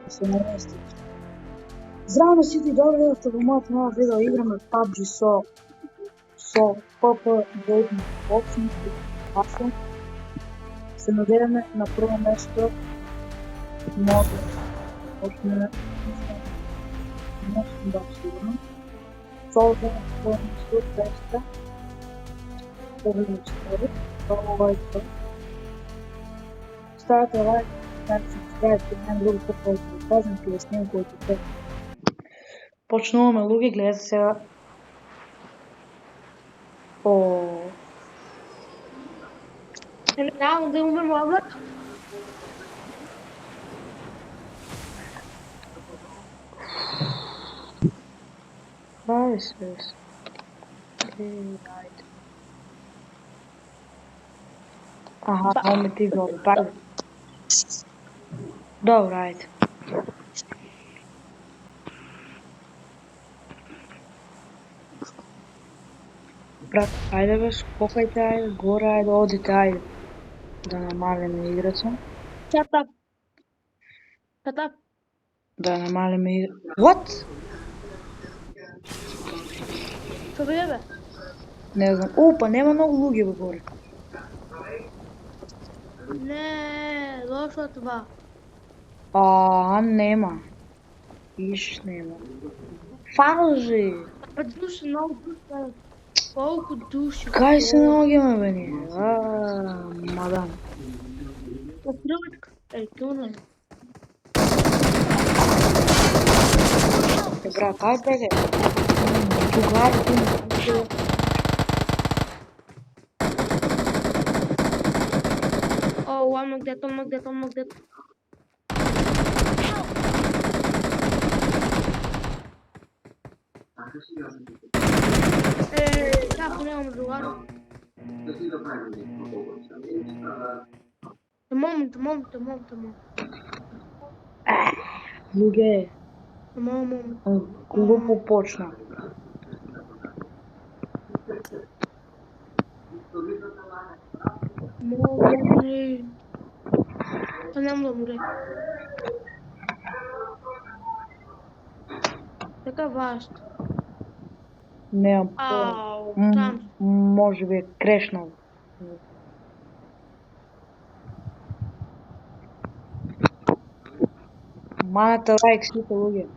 се наместиш. Здраво на всички, добре дойдохте во мојот нова видео, играме PUBG со PP Gaming Boxing, Асен. Се надеваме на прво место, може почнеме, не сум баш сигурен. Солза на прво место, 200, победнички, долу лайкта. Ставате лайк, значи subscribe, немам друго какво да ви кажам, ќе ја снимам којто те. Почнуваме, луѓе, гледате сега. Реално да умрем облак. Ајде. Аха, ome ti dobro, pardon. Dobro, ajde. Брат, ајде бе, скокајте, ајде, горе, ајде, одите, ајде. Да намалиме играца. Shut up. Shut up. Да намалиме играца. What? Што бе бе? Не знам. О, па нема многу луѓе бе горе. Не, дошло това. Нема. Иш нема. Фалжи. Па души, много души. Колко души. Кај се наоѓаме бе ние? Мадан. Откриват. Ей, туна. Брат, ајде бе. Тугари, Oh, one more dead. Kako nemamo drugara? Тамам. луѓе. Тамам. Глупо почна. Моли. Па нема да умре. Така важно. Немам. Ау, там. Може би е крешнал. Манете лайк сите луѓе.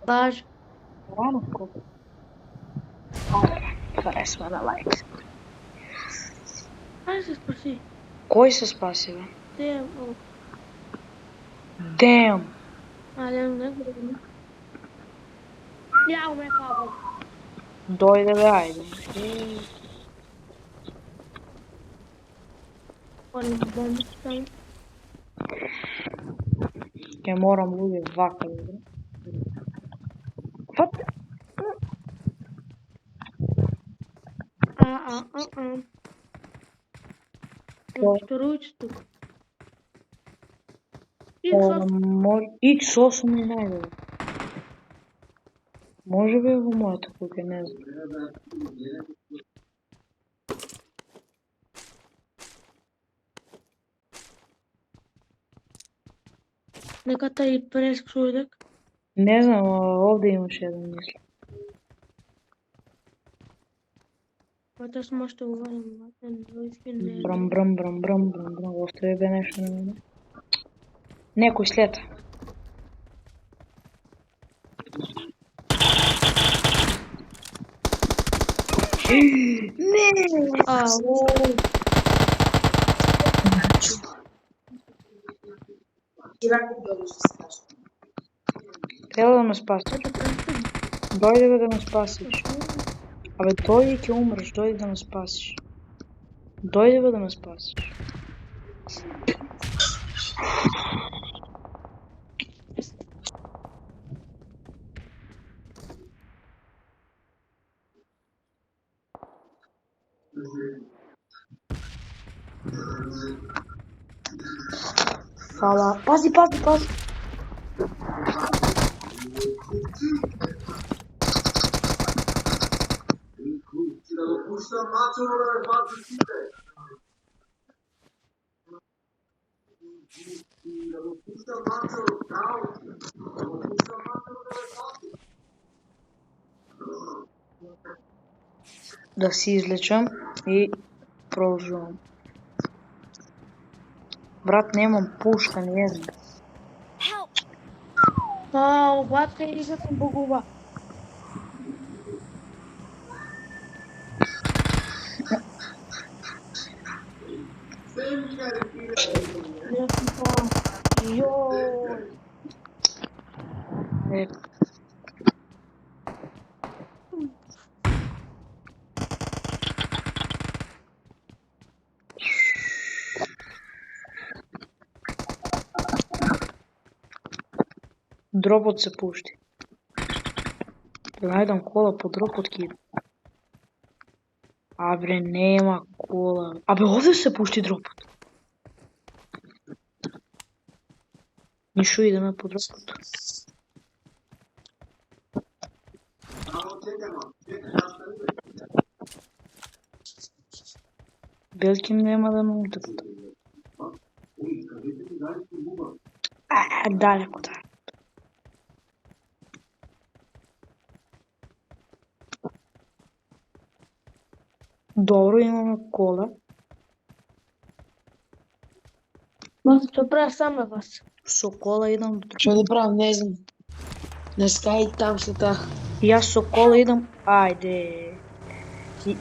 Баш. Рано скоро. Харесва на лайк. Ајде се спаси. Кој се спаси бе? Те, Damn. ајде, не го. Ја умре папа. Дојде бе, ајде. Они бомби там. Ке морам луѓе вака да играм. What? Вторујче тук. X8 не најде. Може би во мојата куќа, не знам. Нека тај прескрудек. Не знам, овде имаше еден мисли. Мата смо што говорим, Брам, остави бе нешто на мене. Некој слета. Не! Треба да ме спасиш. Дојде бе да ме спасиш. Абе, дојде ќе умреш, дојде да ме спасиш. Дојде бе да ме спасиш. Фала. Пази. Да си излечам и продължавам. Брат, нямам пушка, не знам. Help! Обаче играта богова. Йой. Е, дропот се пушти. Да најдам кола по дропот ки. Абре, нема кола. Абе, овде се пушти дропот. Нишо идеме по дропот. Белким нема да ме утекат. Далеко, да. Добро, имаме кола. Што прави саме вас? Со кола идам до дропот. Што да правам, не знам. На Sky там се та. Јас со кола идам. Ајде. И...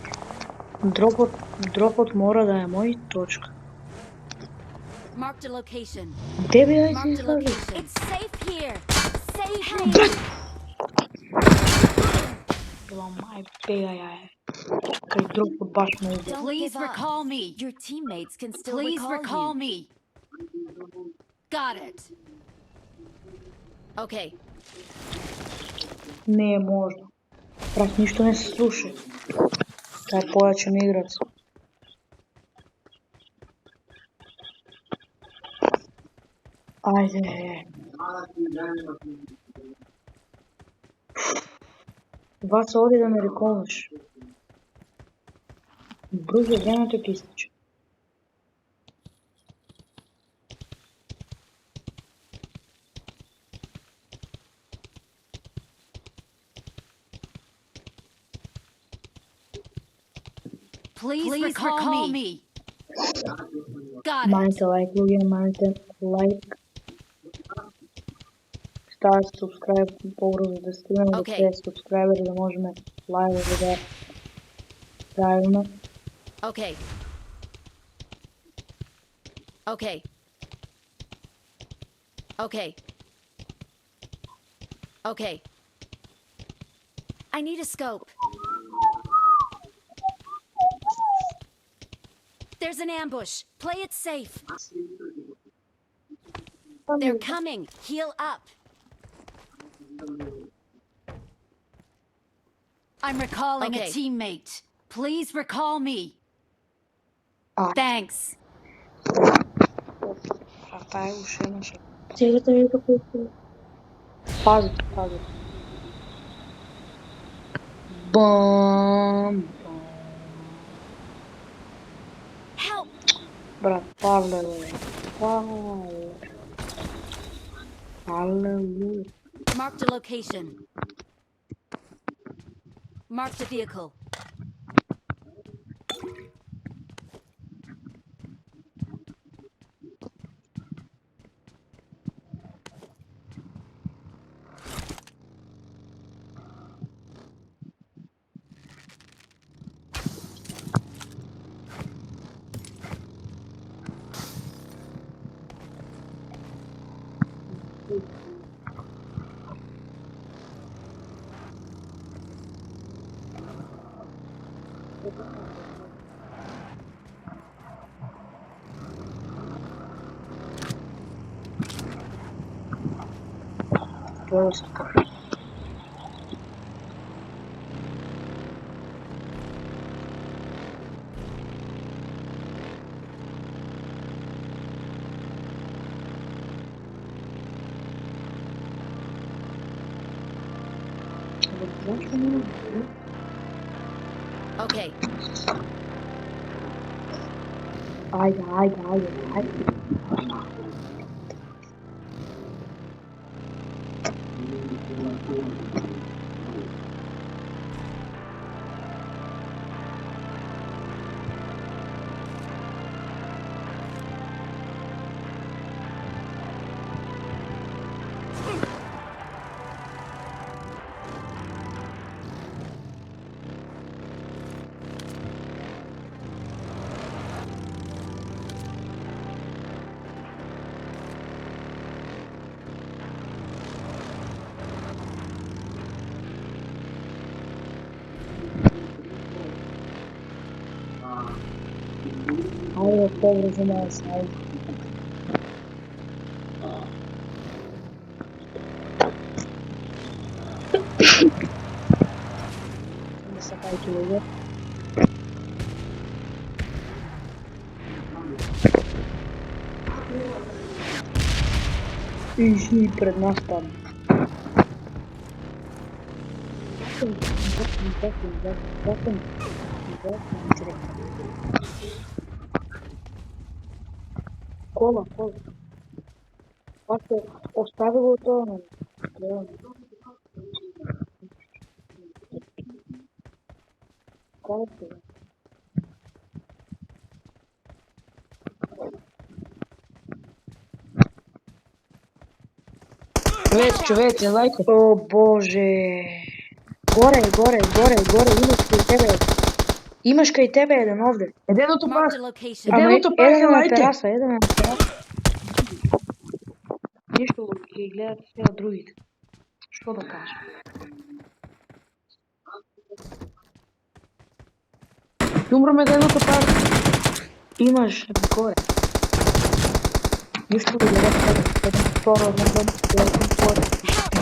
Дропот мора да е мој точка. Marked a location. Где би да си Marked a излажи? location. It's safe here. Safe here. Брат! Била мај пега ја е. Кај дропот баш ме уби. Please recall me. Your teammates can still recall me. Got it. Okay. Не е можно. Брат, ништо не се слуша. Тај е појачен играц. Ајде. Ваца, оди да ме реколнеш. Брзо, времето ќе истече. Please recall me. Got it. Мајте лайк, луѓе, мајте лайк. Ставате субскрайб побрзо да стигнеме до 50 субскрайбери да можеме лайвови да правиме. Okay. Okay. Okay. Okay. I need a scope. There's an ambush. Play it safe. They're coming. Heal up. I'm recalling a teammate. Please recall me. Thanks. Та е уште една шега. Чекате ми да пустим. Пазите, пазите. Бам! Help. Брат, павле, бе. Павле. Алелуја. Marked a location. Marked a vehicle. Просто. Okay. Айде, айде, айде, айде. Dobro, занимава се, айде. Да са хайки лъгат. И пред нас падна. Кола. Още остави го това, но... Кола сега. Човек, лайка. О, боже. Горе, имаш кај тебе еден овде. Еденото Marked пах. a location. Еденото пах е лайте. Еден на тераса. Ништо ги гледат сега другите. Што да кажа? Умраме еденото пах. Имаш горе. Ништо да гледат сега. Второ, не знам,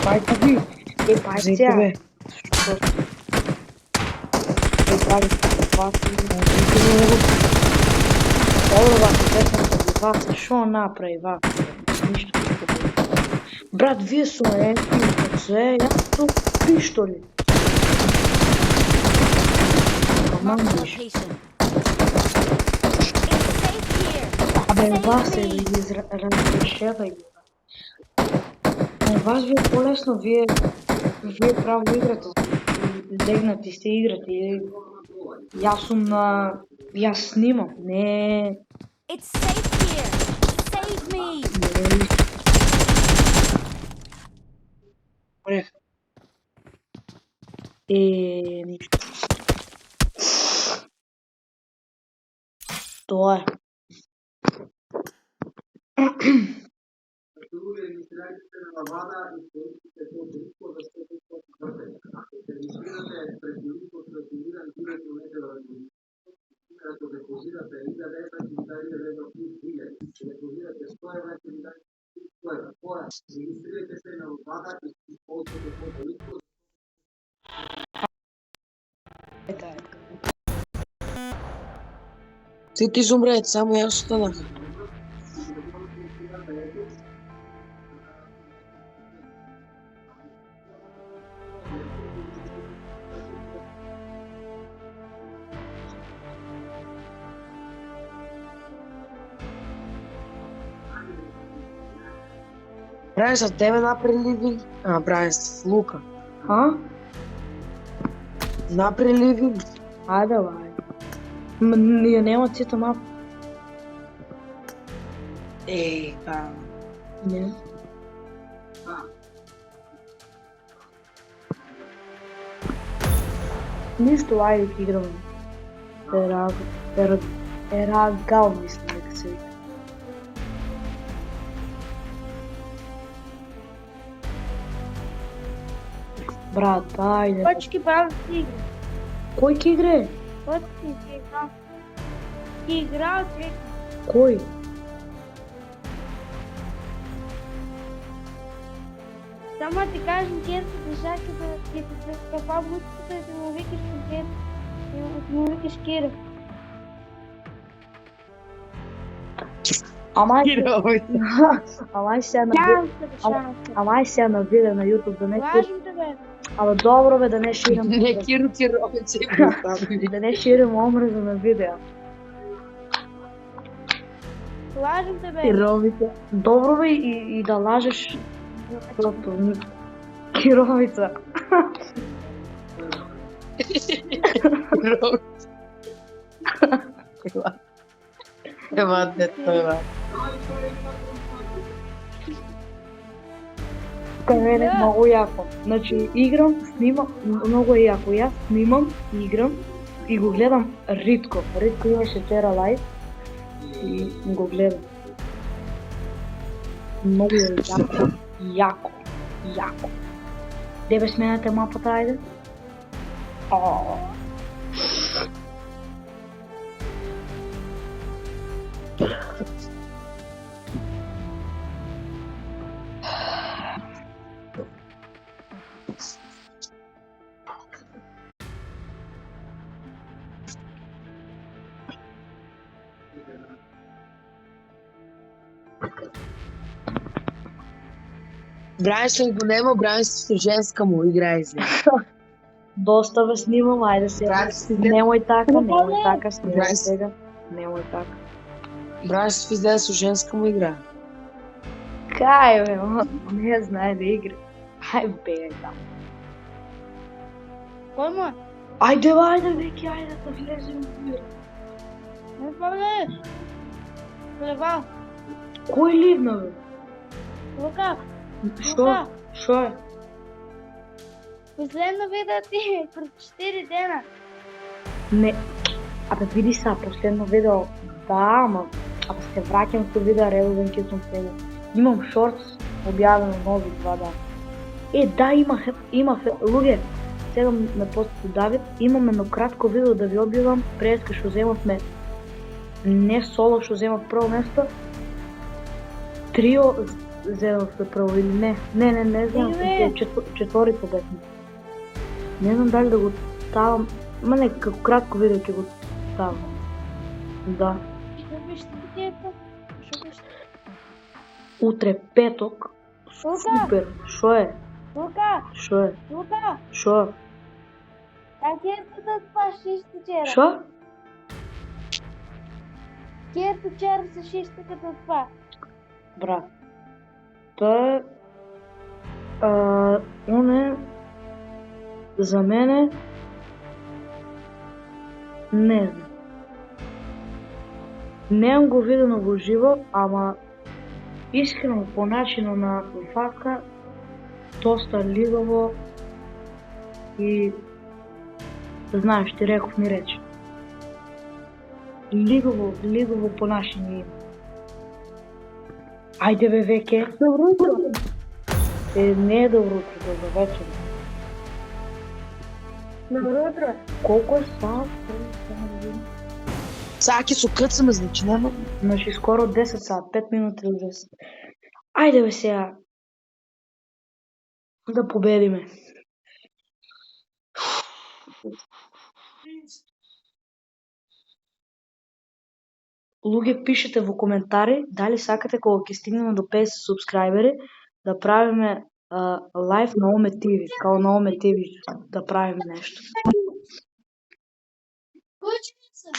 Бајте ви. Бајте Зайте сега. бе. Што? Прави вас. Добро вас, вас, шо направи вас? Ништо. Брат, вие со се, јас то пиштоли. Marked a location. It's safe here. Абе, Save вас е me. да ги разрешевај. Вас ви е полесно, вие право играте. Легнати сте играте. Јас сум на... Јас снимам, не... It's safe here. Save me. Орех. Ништо. Тоа е. Сите изумреят, само јас останах. Брае за тебе напреливи. Брае с Лука. А? Напреливи. Ајде, бај. Ја нема цета мапа. Не. Ништо, ајде ќе играме. Ерагал, мислам дека се вика. Брат, ајде. Точки правят си игри. Кој ќе игре? Точки си игра. Ти играл, човек. Кој? Само ти кажем често, държаки да ти се скъпа муската и да му викаш конкрет. И да му викаш Кира. Амај сега на видео на YouTube да не Лажем те, бе. Абе добро бе да не ширам. Не, Кировице. Да не ширам омраза на видео. Лажем те, бе. Кировица. Добро бе и да лажеш. Просто Кировица. Ева, дето, ева. Кај мене е многу јако. Значи, играм, снимам, многу е јако. Јас снимам, играм и го гледам ритко. Ритко имаше вчера лайв и го гледам. Многу е јако. Јако. Де бе сменате мапата, ајде? Бранислав го нема, Бранислав женска му играе за. Доста бе снимам, айде сега. Немoj така, снимай Брайс. сега. Немoj така. Бранислав излезе со женска му игра. Кај бе, он не знае да игра. Ај бегај там. Кой му е? Ајде веќе, ајде да влезем в игра. Не спомняш? Плева. Кој ливна бе? Лука. Шо? Шо е? Последно видео ти пред 4 дена. Не. Абе види са, последно видео. Да, ама. Абе се враќам со видео редовен ќе сум сега. Имам шортс објавено нови 2 дана. Да, имах, луѓе. Сега ме постати Давид. Имам едно кратко видео да ви објавам пред кога што земавме не соло што земав прво место. Трио земавме прво или не? Не знам, четворица бевме. Не знам дали да го ставам, ма не, како кратко видео ќе го ставам. Да. Што биш статијата? Што биш? Утре петок. Лука! Супер. Шо е? Лука! Шо е? Лука! Шо? Как е да спаш 6 вчера? Шо? Кjer вчера се 6 като спа? Брат. Тоа он е за мене не знам. Неам го видено во живо, ама искрено по начинот на вака доста ливаво и знаеш, ти реков ми рече. Ливаво понашање има. Ајде бе веќе. Добро утро. Не е добро утро, добро вечер. Добро утро. Колку е саат? Сега ќе со крцаме, значи нема. Значи скоро 10 саат, 5 минути до 10. Ајде бе сега. Да победиме. Луѓе, пишете во коментари дали сакате кога ќе стигнеме до 50 субскрајбери да правиме лайв на Оме ТВ, као на Оме ТВ да правиме нешто. Кученица.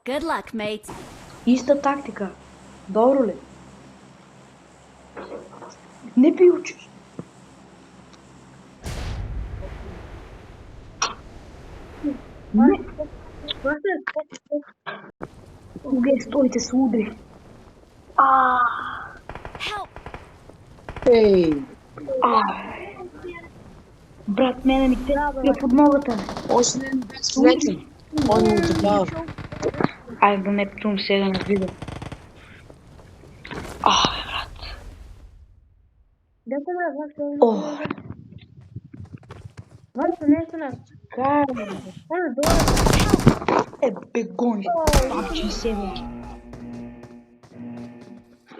Good luck, mates. Иста тактика. Добро ли? Не би учиш. Не. Луѓе, стоите се удри. Help! Еј, Брат, мене ми те под ногата. още не бе слетен. Он му добава. Ајде да не чум сега на видео. Брат. Да те ме О, върши нещо на... кај. Бе, гони. Папче себе.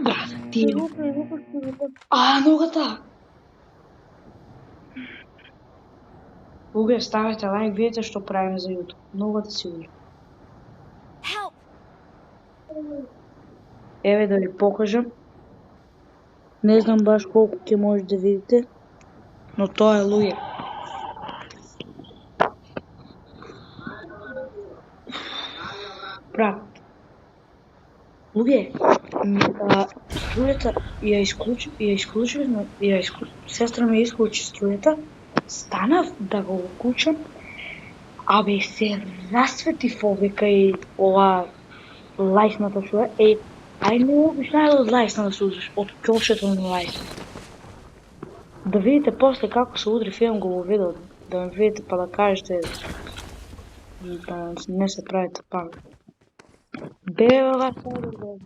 Брат, ти. Ногата. Луѓе, ставете лайк, видите што правиме за YouTube. Ногата си удри. Help! Еве да ви покажам. Не знам баш колку ќе може да видите, но тоа е, луѓе. Брат. Луѓе, струјата ја исклучивме, сестра ми исклучи струјата, станав да го уклучам, абе се расветив овека и ова лајсната шо е. Ај не обичај од лајсна да се удриш, од кјошето на лајсна. Да видите после како се удри, имам го во видео, да ме видите па да кажете и да не се правите пак. Бе, вас да го.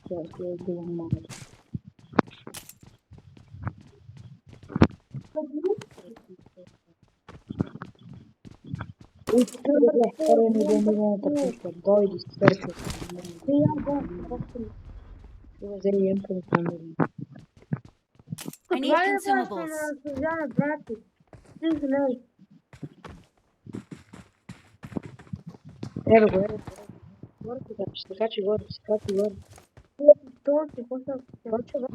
Сега ще я гледам малко. Дойди, сърце. I need consumables. Ево го, ево. Ще качи горе, ще качи горе.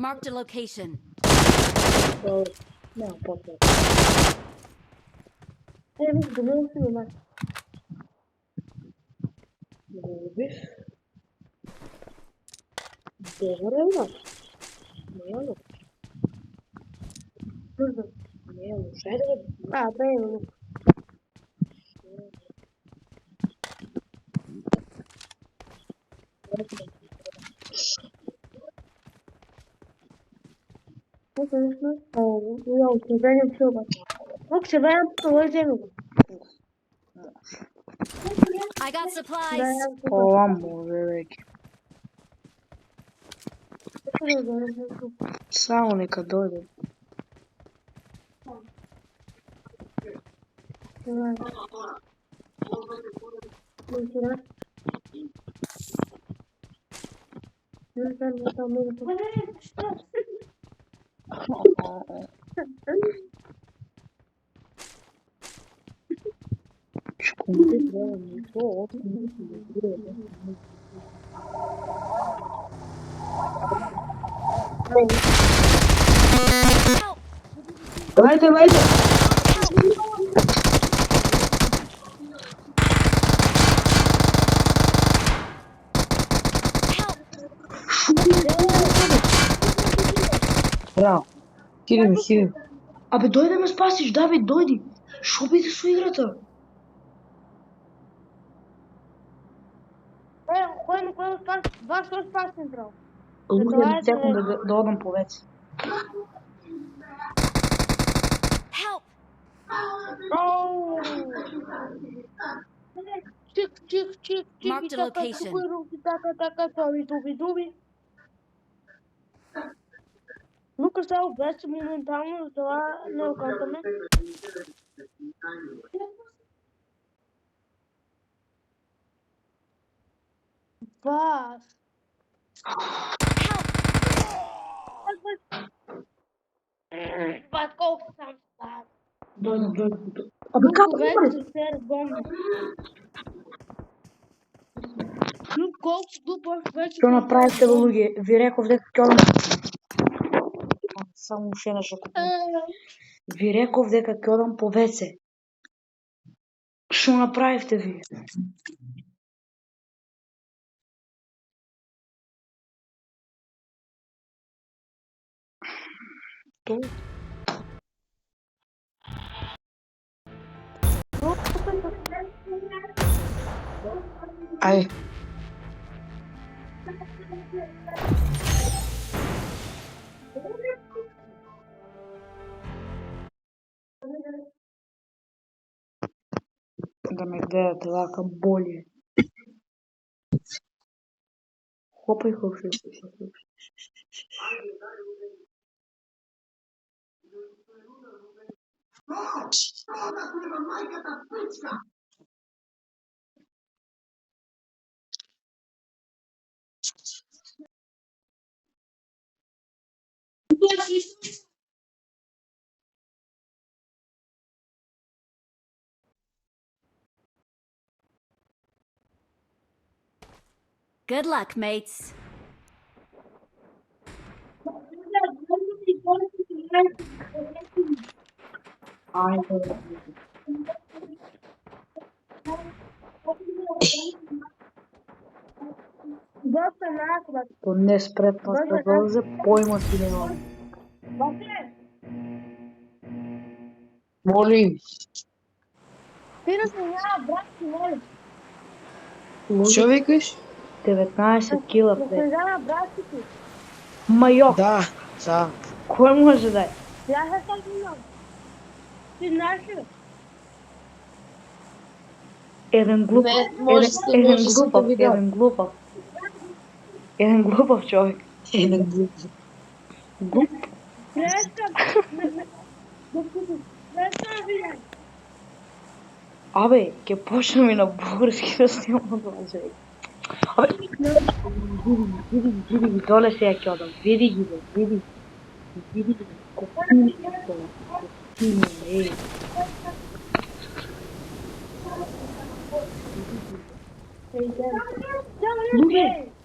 Marked a location. Няма по-това. Да го убиш. Дежа ли имаш? Не е лук. Не е лук. Айде бе. I got supplies. Ова може веќе. Само нека дојде. Шкумби треба никто од Ајде, ајде! Браво. Хиди. Абе, дојди да ме спасиш, Давид, дојди. Шо биде со играта? Луѓе на секунда да одам повеќе. Help! Marked a location. Нука се обръща моментално, за това не окантаме. Вас! Вас колко сам става? Дојде. Абе, како Вече умре? се разгомня. Колко дупа вече Што направите, бе, луѓе? Ви реков дека ќе одам... Само уште една шакупа. Ви реков дека ќе одам по веце. Што направивте ви? Тоа? Ај. Да ме гледате вака болje. Хопај, хопај. Good luck, mates. Ајде. Доста наклад. То не спретно се долзе, појма си немам. Молим. Ти да се няма, брат, си моли. Што викаш? 19 кила Да се пред. няма, брат, си. Ма јо, Да, са. кој може да е? Я се съм имал. Ти наши? Един глупав. Не, може си да видя. Един глупав. Един глупав човек. Един глупав. Глуп. Грешка. Грешка видя. Абе, ке почнем и на български да снимам това човек. Абе, види ги, доле сега ќе одам. Види ги, бе, види ги. Кофини, е.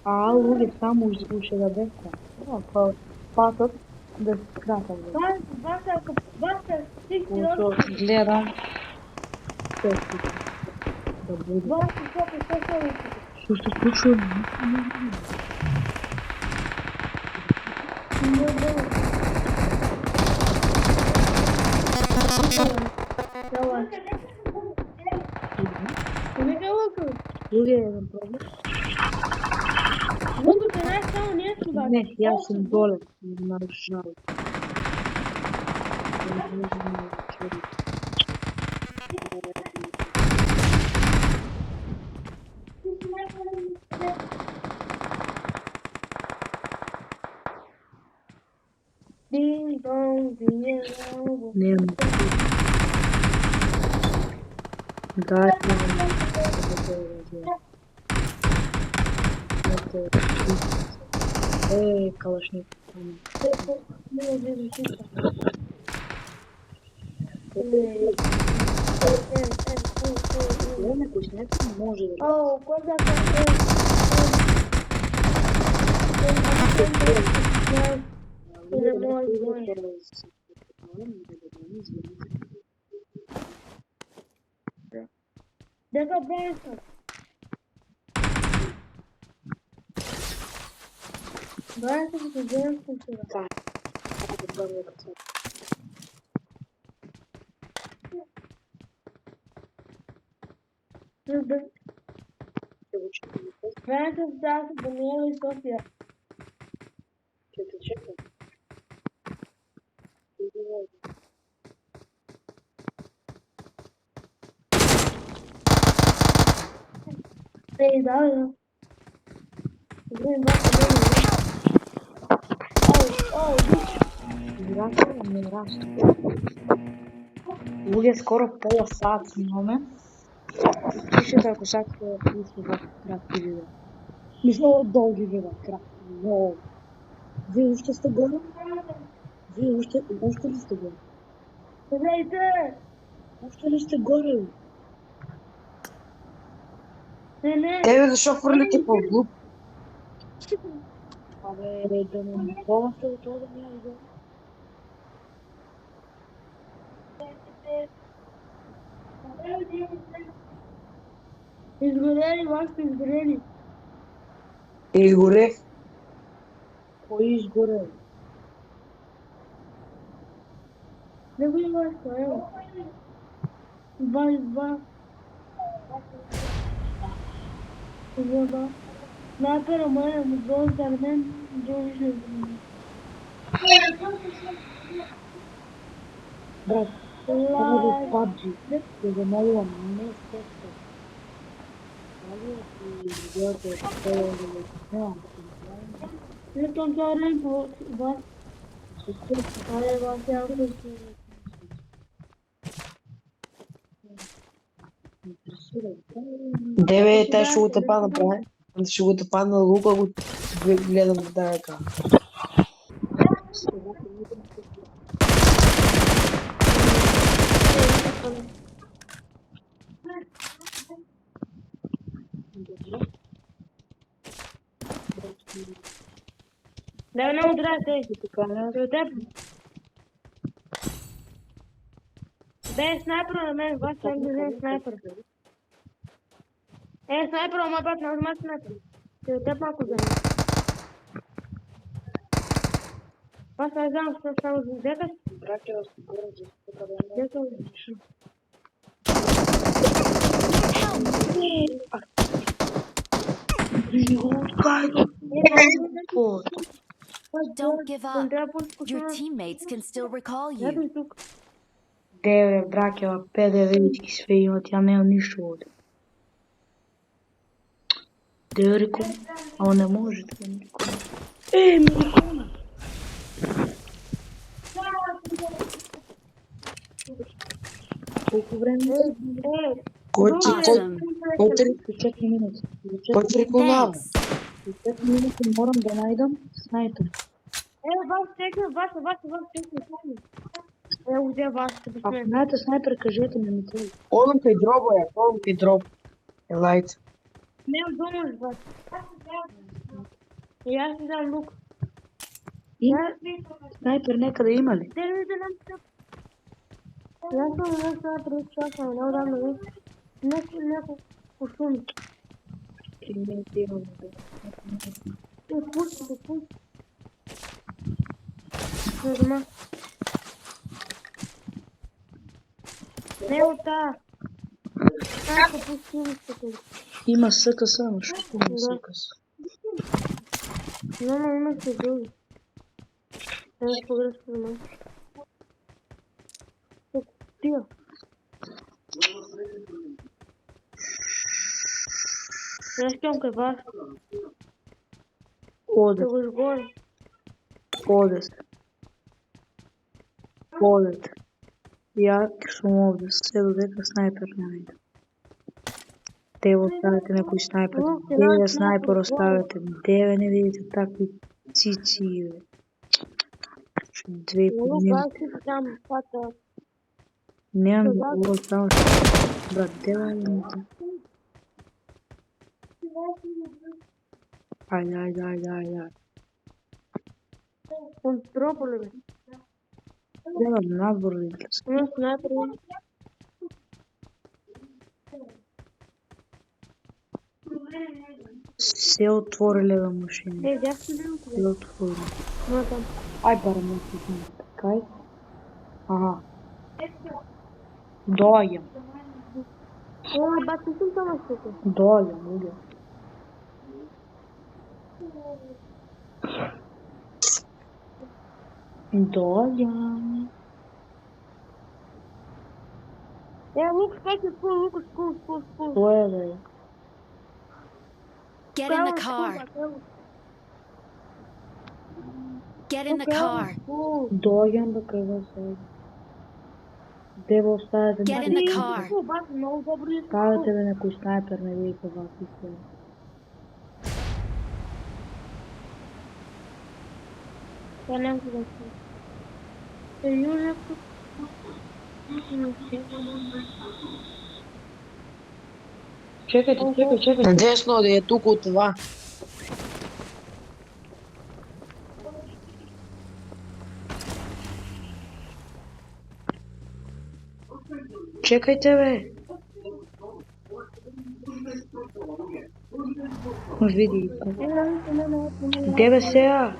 Луѓе, само уште да беха. Патот да скратам. Бasta, ти си Ошо гледам. Да буде. Бasta, Што се случува? Луѓе, еден проблем. Не, јас сум доле. Не нарушавам. Ding dong, ding dong. Нема. Да, калашник. Некој снег може да. Oh, guarda Dega Benson. Benson que Benson será. Benson está Daniela e Sofia. Sei, dá, né? Vou embaixo dele. Луѓе, скоро пола сат снимаме. Пишете ако сакате исто вака кратки видеа. Мислам долги видеа, кратки. Но вие уште сте горе? Вие уште ли сте горе? Здравейте! Уште ли сте горе? Не. Тебе защо хвърляте по глуп? Абе, да не помните от това да ми я горе. Изгорели, вашето изгорели. Горе. Кой изгорел? Не го има вашето, ево. 22. Вода. Напера мене, му долу за мен, долу ще Брат, това е PUBG. Те замолвам, не сте. Дали ти видеото това немам да се Не съм зарен по вас. Аре, вас я Деве, тя ще го тъпа направи. Ще го тъпа на лука, го гледам в далека. Да не удрате. Бе, снайпер на мен, вас съм да снайпер. Снайпер, ама пак нажма снайпер. Ще те малко за мен. Вас не знам, що става за дете. Братя, разговора за това да Дето. Don't give up. Your teammates can still recall you. Ето тук. Деве, бракела, ПДВ-чки sve imati, ja nemam ništa ovdje. Деве, реко, а он не може да ми реко. Мирикона! Колко време? Кой ти Awesome. 4 минути. рекламава? Thanks. 4 минути морам да најдам снайпер. Вас чекам, вас чекам. Evo gdje vas se Ако посмеем. знаете снайпер, кажете ми ми трябва. Олам кај дробо е, олам кај дроб. Елајте. Nemam domu s vas. Ja sam dam luk. Има снайпер некъде има ли? Те ми да нам се... Ja sam nešto napraviti čakam, ne odam na luk. Neko u šumi. Или не имам. Pusti. Norma. Evo ta. Tako pustili ste tu. Има СКС, но що има Да. СКС? Мама има се други. Evo pogrešno za mama. Tio. Ja šćom kaj baš. Оде, Kako još gore. оде се. Одете. Ја сум овде, се додека снайпер не најдам. Деве оставете некој снайпер. Деве снайпер оставете. Деве не видите такви цици. Две Evo нема. baš si tam pata. Немам ово само брат, деве имате. Ајде. On propoli me. Деве надвор да излез. Ima sniper. Се отвори лева машина. Gdje si bio? Се отвори. No tam. Ај барем да се Кај? Аха. Доаѓам. Ovo baš nisam tamo što. Доаѓам. Доаѓам. Evo luk skače skul. Тоа е бе. Get in the car. Get in the car. Доаѓам да кај вас сега. Дево оставете Get in the car. Baš много dobro je. Ставете бе некој снайпер не види кај вас и се. Ja ne mogu da se. Južak. Чекајте. На десно да е туку од това. Чекајте бе. Може види. Деве сега.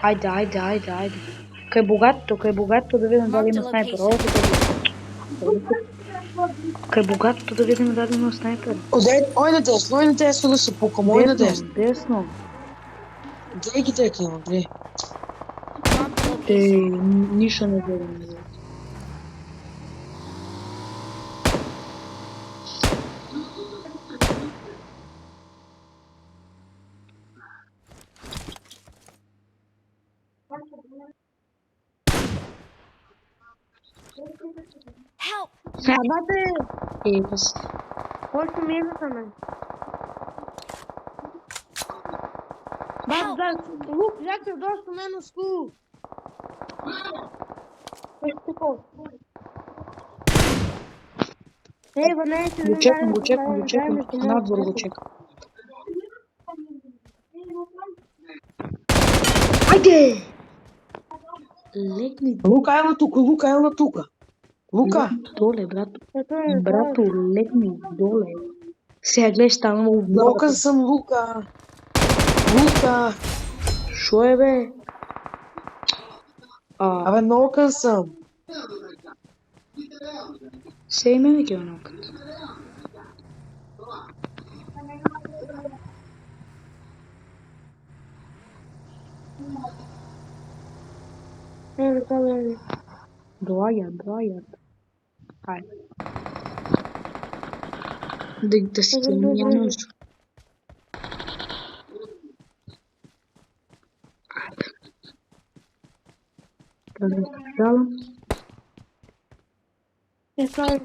Ајде. Кај богато да видим дали има снайпер. Кај богато да видим дали има снайпер. Ој на десно да се пукам, ој на десно. Десно. Глеј ги дека има, глеј. Ништо не видим. Help! Abate, Ето се. koj su mjesta men? Baš da, luk, žake, došli u menu skulu. Nešto tako. Evo, neće Го чекам. Надвор го чекам. Ајде! Легни Лука, еј на тука. Лука, доле, брато. Брато, легни доле. Сега гледаш там много блока съм Лука. Лука. Шо е бе? Абе, нокан съм. Се и мене ќе онакът. Доаѓат. Ајде. Да си ќе ми нещо. Жалам.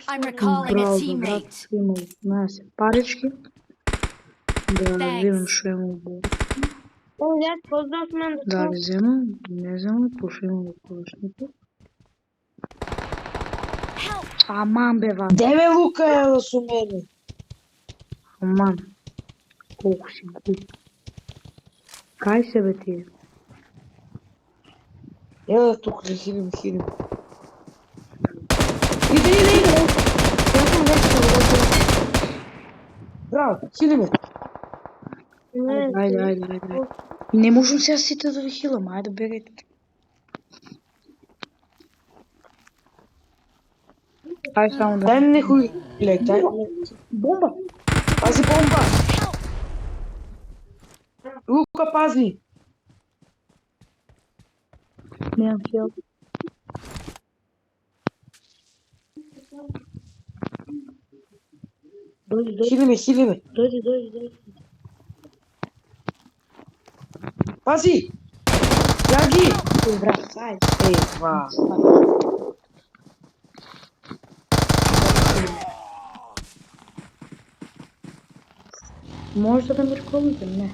I'm recalling a teammate. Имал нас парички. Да видим што има убаво. Поздрав мен Да ли вземам? Не вземам, пошо имам во колешните. Аман бе, ван. Деве Лука е да су мене. Аман. Колко си глуп. Кај се бе ти? Еле тук, да хилим. Иде. Јас сум веќе Браво, хилиме. Ајде. Не можам сега сите да ви хилам, ајде берете. Ајде само да... Дай ми некој лек, дай. Бомба! Пази бомба. Лука, пази. Немам хил. Дојди. Хилиме. Дојди. Пази. Јаги. Брат, ајде. Ева. Може да ме рекомите? Не.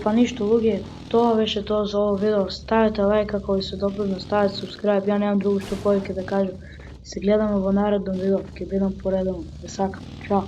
Па ништо, луѓе, тоа беше тоа за ово видео. Ставете лайк ако ви се допадна, ставете subscribe, ја немам друго што повеќе да кажам. Се гледаме во наредно видео, ќе бидам поредено. Ве сакам. Чао.